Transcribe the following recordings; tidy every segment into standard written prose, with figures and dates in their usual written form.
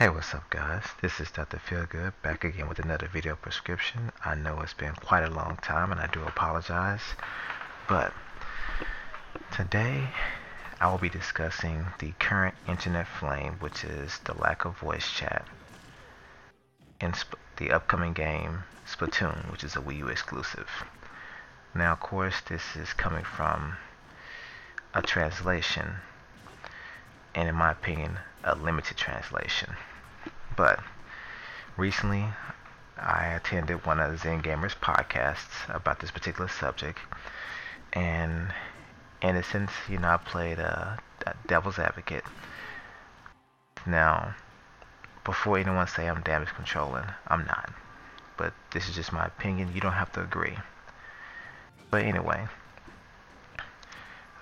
Hey, what's up, guys? This is Dr. Feelgood back again with another video prescription. I know it's been quite a long time and I do apologize, but today I will be discussing the current internet flame, which is the lack of voice chat in the upcoming game Splatoon, which is a Wii U exclusive. Now, of course, this is coming from a translation, and in my opinion, a limited translation. But recently, I attended one of Zen Gamer's podcasts about this particular subject, and in a sense, I played a devil's advocate. Now, before anyone say I'm damage controlling, I'm not. But this is just my opinion. You don't have to agree. But anyway,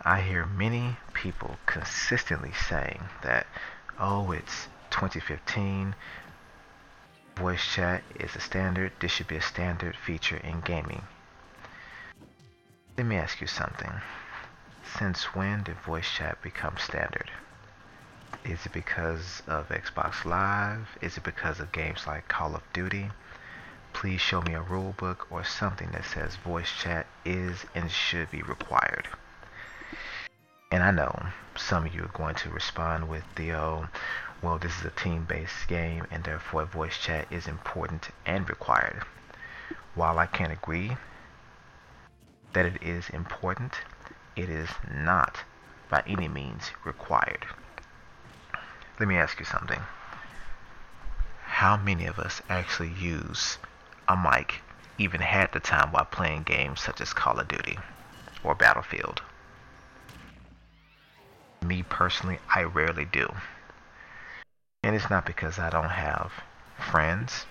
I hear many people consistently saying that, oh, it's 2015, voice chat is a standard, this should be a standard feature in gaming. Let me ask you something. Since when did voice chat become standard? Is it because of Xbox Live? Is it because of games like Call of Duty? Please show me a rule book or something that says voice chat is and should be required. And I know some of you are going to respond with well, this is a team-based game and therefore voice chat is important and required. While I can agree that it is important, it is not by any means required. Let me ask you something. How many of us actually use a mic, even had the time while playing games such as Call of Duty or Battlefield? Me personally, I rarely do. And it's not because I don't have friends.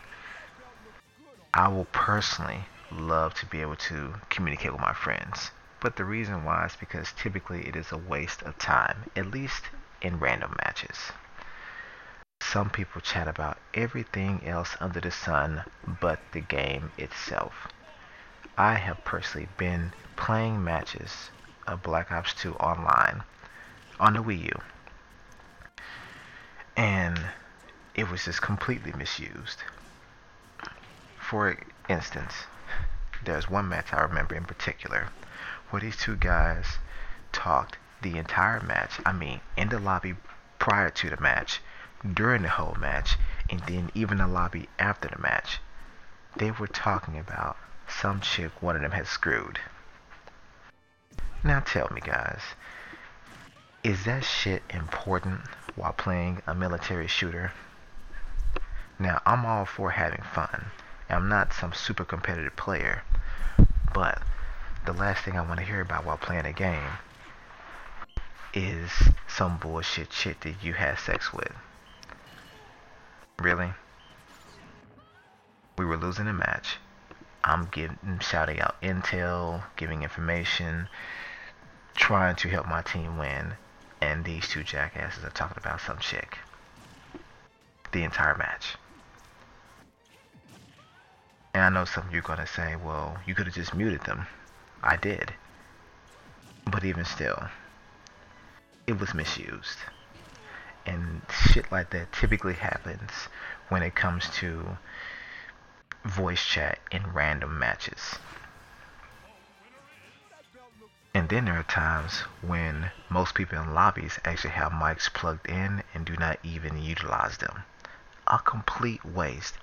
I will personally love to be able to communicate with my friends. But the reason why is because typically it is a waste of time, at least in random matches. Some people chat about everything else under the sun but the game itself. I have personally been playing matches of Black Ops 2 online on the Wii U, and it was just completely misused. For instance, there's one match I remember in particular where these two guys talked the entire match, in the lobby prior to the match, during the whole match, and then even the lobby after the match. They were talking about some chick one of them had screwed. Now tell me, guys, is that shit important while playing a military shooter? Now, I'm all for having fun. I'm not some super competitive player, but the last thing I want to hear about while playing a game is some bullshit shit that you had sex with. Really? We were losing a match. I'm shouting out intel, giving information, trying to help my team win, and these two jackasses are talking about some chick the entire match. And I know some of you are going to say, well, you could have just muted them. I did. But even still, it was misused. And shit like that typically happens when it comes to voice chat in random matches. And then there are times when most people in lobbies actually have mics plugged in and do not even utilize them. A complete waste.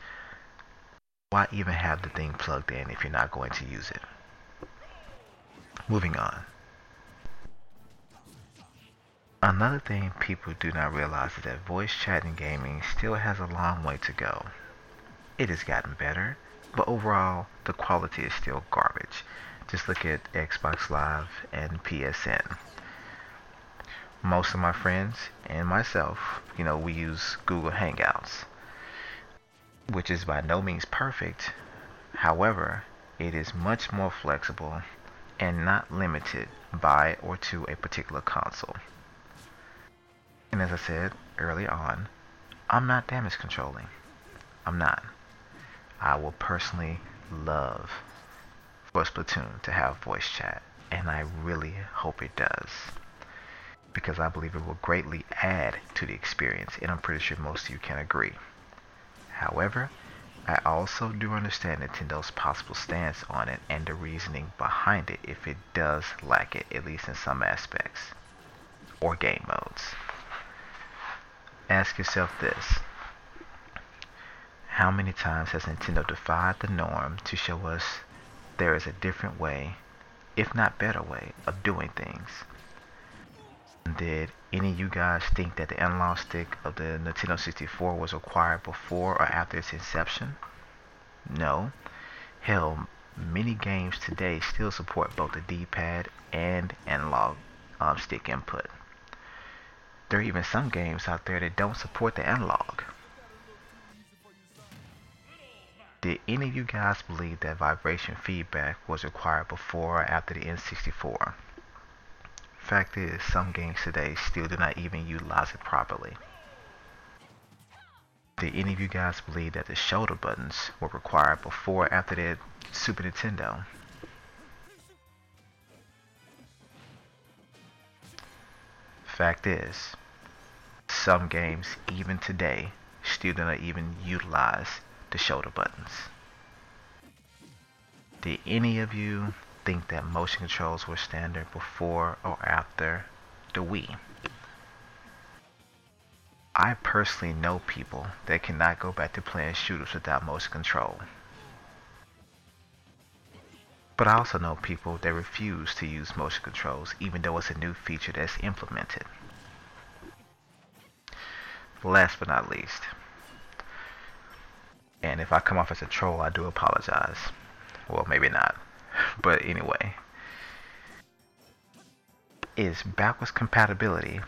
Why even have the thing plugged in if you're not going to use it? Moving on. Another thing people do not realize is that voice chat in gaming still has a long way to go. It has gotten better, but overall, the quality is still garbage. Just look at Xbox Live and PSN. Most of my friends and myself, we use Google Hangouts, which is by no means perfect. However, it is much more flexible and not limited by or to a particular console. And as I said early on, I'm not damage controlling. I'm not. I will personally love for Splatoon to have voice chat, and I really hope it does. because I believe it will greatly add to the experience, and I'm pretty sure most of you can agree. However, I also do understand Nintendo's possible stance on it and the reasoning behind it if it does lack it, at least in some aspects, or game modes. Ask yourself this: how many times has Nintendo defied the norm to show us there is a different way, if not better way, of doing things? Did any of you guys think that the analog stick of the Nintendo 64 was required before or after its inception? No. Hell, many games today still support both the D-pad and analog stick input. There are even some games out there that don't support the analog. Did any of you guys believe that vibration feedback was required before or after the N64? Fact is, some games today still do not even utilize it properly. Did any of you guys believe that the shoulder buttons were required before or after the Super Nintendo? Fact is, some games even today still do not even utilize the shoulder buttons. Did any of you think that motion controls were standard before or after the Wii? I personally know people that cannot go back to playing shooters without motion control. But I also know people that refuse to use motion controls even though it's a new feature that's implemented. Last but not least, and if I come off as a troll, I do apologize. Well, maybe not. But anyway, is backwards compatibility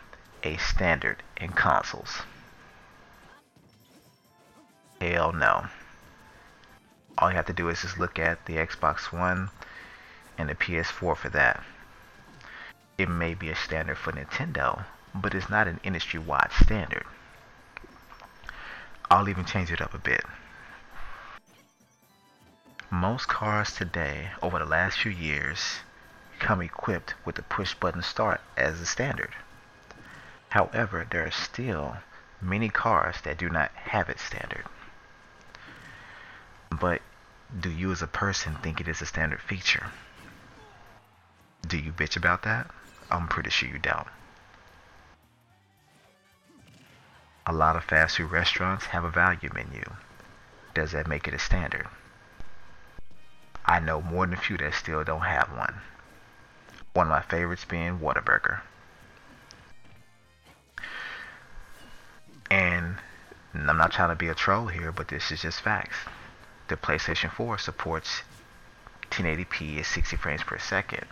a standard in consoles? Hell no. All you have to do is just look at the Xbox One and the PS4 for that. It may be a standard for Nintendo, but it's not an industry-wide standard. I'll even change it up a bit. Most cars today, over the last few years, come equipped with the push button start as a standard. However, there are still many cars that do not have it standard. But do you as a person think it is a standard feature? Do you bitch about that? I'm pretty sure you don't. A lot of fast food restaurants have a value menu. Does that make it a standard? I know more than a few that still don't have one. One of my favorites being Whataburger. And I'm not trying to be a troll here, but this is just facts. The PlayStation 4 supports 1080p at 60 frames per second.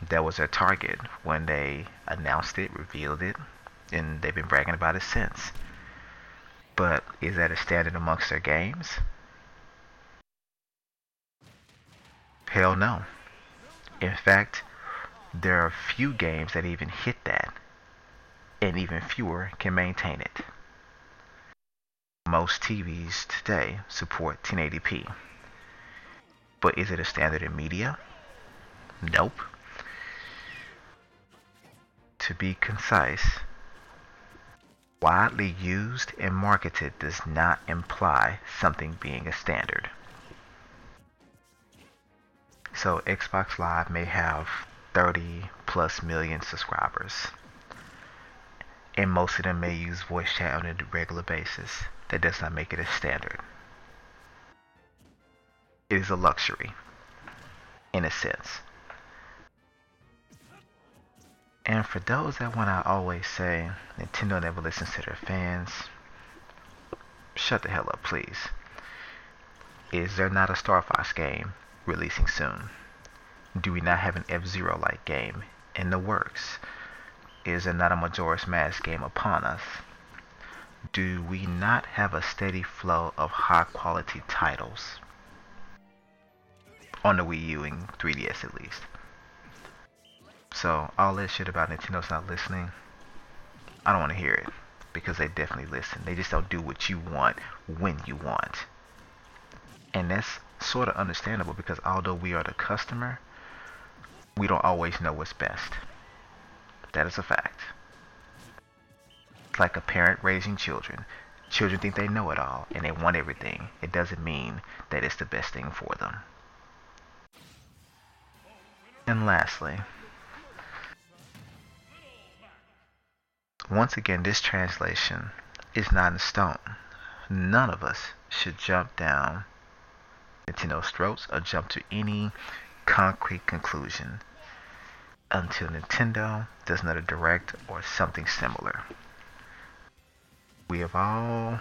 That was their target when they announced it, revealed it, and they've been bragging about it since. But is that a standard amongst their games? Hell no. In fact, there are few games that even hit that, and even fewer can maintain it. Most TVs today support 1080p. But is it a standard in media? Nope. To be concise, widely used and marketed does not imply something being a standard. So Xbox Live may have 30 plus million subscribers, and most of them may use voice chat on a regular basis. That does not make it a standard. It is a luxury, in a sense. And for those that want to always say Nintendo never listens to their fans, shut the hell up, please. Is there not a Star Fox game releasing soon? Do we not have an F-Zero like game in the works? Is there not a Majora's Mask game upon us? Do we not have a steady flow of high quality titles? On the Wii U and 3DS at least. So all that shit about Nintendo's not listening, I don't want to hear it. Because they definitely listen. They just don't do what you want when you want. And that's sort of understandable because although we are the customer, we don't always know what's best. That is a fact. It's like a parent raising children. Children think they know it all and they want everything. It doesn't mean that it's the best thing for them. And lastly, once again, this translation is not in stone. None of us should jump down Nintendo's throats or jump to any concrete conclusion until Nintendo does another direct or something similar. We have all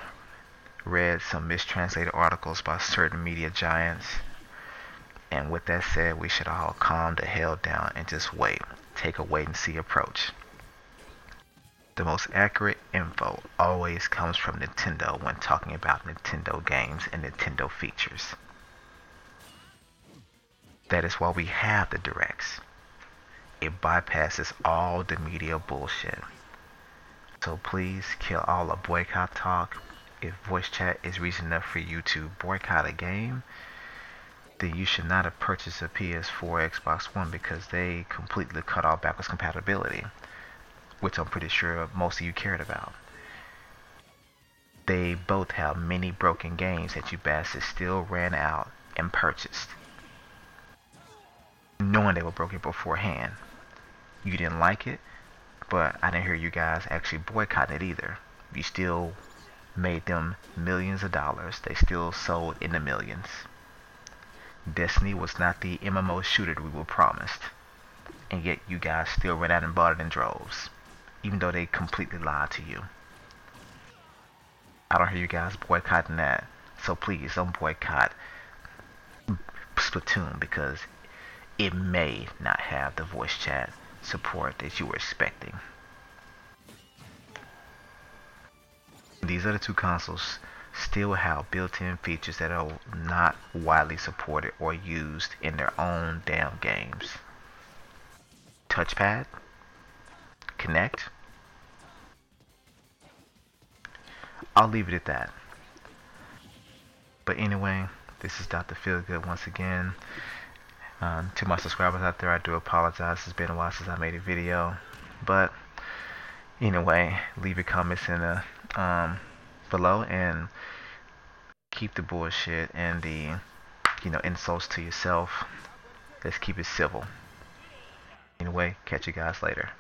read some mistranslated articles by certain media giants, and with that said, we should all calm the hell down and just wait. Take a wait and see approach. The most accurate info always comes from Nintendo when talking about Nintendo games and Nintendo features. That is why we have the directs. It bypasses all the media bullshit. So please kill all the boycott talk. If voice chat is reason enough for you to boycott a game, then you should not have purchased a PS4 or Xbox One because they completely cut off backwards compatibility, which I'm pretty sure most of you cared about. They both have many broken games that you bastards still ran out and purchased, knowing they were broken beforehand. You didn't like it, but I didn't hear you guys actually boycotting it either. You still made them millions of dollars. They still sold in the millions. Destiny was not the MMO shooter we were promised, and yet you guys still ran out and bought it in droves, even though they completely lied to you. I don't hear you guys boycotting that, so please don't boycott Splatoon because it may not have the voice chat support that you were expecting. These other two consoles still have built-in features that are not widely supported or used in their own damn games. Touchpad, Kinect. I'll leave it at that. But anyway, this is Dr. Feelgood once again. To my subscribers out there, I do apologize. It's been a while since I made a video. But anyway, leave your comments in the below and keep the bullshit and the insults to yourself. Let's keep it civil. Anyway, catch you guys later.